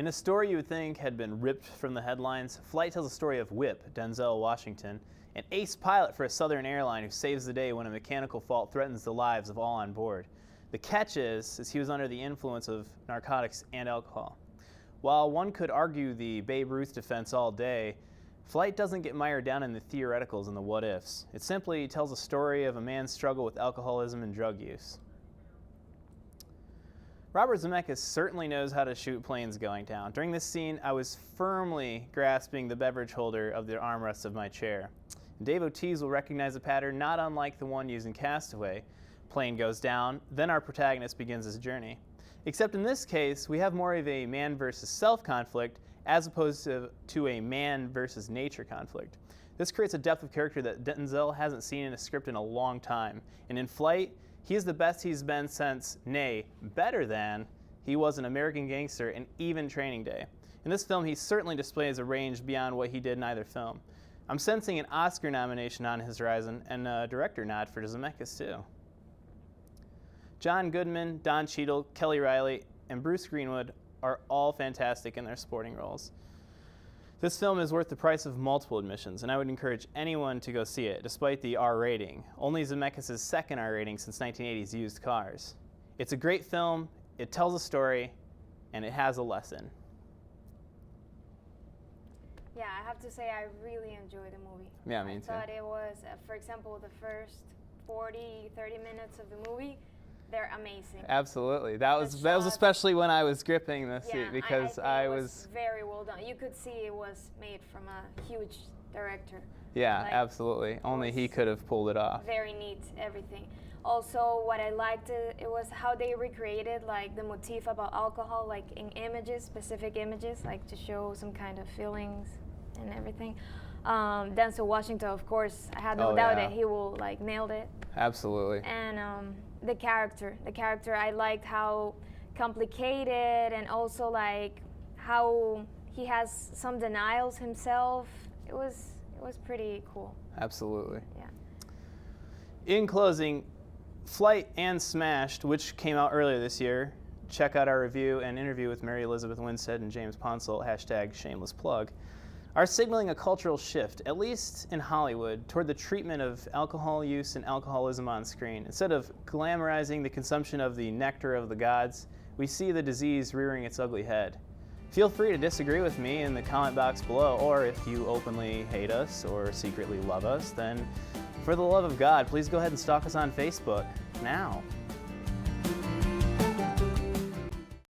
In a story you would think had been ripped from the headlines, Flight tells a story of Whip, Denzel Washington, an ace pilot for a Southern airline who saves the day when a mechanical fault threatens the lives of all on board. The catch is he was under the influence of narcotics and alcohol. While one could argue the Babe Ruth defense all day, Flight doesn't get mired down in the theoreticals and the what-ifs. It simply tells a story of a man's struggle with alcoholism and drug use. Robert Zemeckis certainly knows how to shoot planes going down. During this scene, I was firmly grasping the beverage holder of the armrest of my chair. Dave Ortiz will recognize a pattern not unlike the one used in Castaway. Plane goes down, then our protagonist begins his journey. Except in this case, we have more of a man versus self conflict as opposed to a man versus nature conflict. This creates a depth of character that Denzel hasn't seen in a script in a long time. And in Flight, he is the best he's been since, nay, better than, he was an American Gangster and even Training Day. In this film, he certainly displays a range beyond what he did in either film. I'm sensing an Oscar nomination on his horizon and a director nod for Zemeckis too. John Goodman, Don Cheadle, Kelly Riley, and Bruce Greenwood are all fantastic in their supporting roles. This film is worth the price of multiple admissions, and I would encourage anyone to go see it, despite the R rating, only Zemeckis' second R rating since 1980's Used Cars. It's a great film, it tells a story, and it has a lesson. Yeah, I have to say I really enjoyed the movie. Yeah, me too. I thought it was, for example, the first 40, 30 minutes of the movie, they're amazing. Absolutely. That was especially when I was gripping the seat because I was very well done. You could see it was made from a huge director. Yeah, absolutely. Only he could have pulled it off. Very neat, everything. Also, what I liked it was how they recreated like the motif about alcohol, like in images, specific images, like to show some kind of feelings and everything. Denzel Washington, of course, I had no doubt that he will like nailed it. Absolutely. And the character, I liked how complicated and also like how he has some denials himself. It was pretty cool. Absolutely. Yeah. In closing, Flight and Smashed, which came out earlier this year, check out our review and interview with Mary Elizabeth Winstead and James Ponsel, #shameless plug, are signaling a cultural shift, at least in Hollywood, toward the treatment of alcohol use and alcoholism on screen. Instead of glamorizing the consumption of the nectar of the gods, we see the disease rearing its ugly head. Feel free to disagree with me in the comment box below, or if you openly hate us or secretly love us, then for the love of God, please go ahead and stalk us on Facebook now.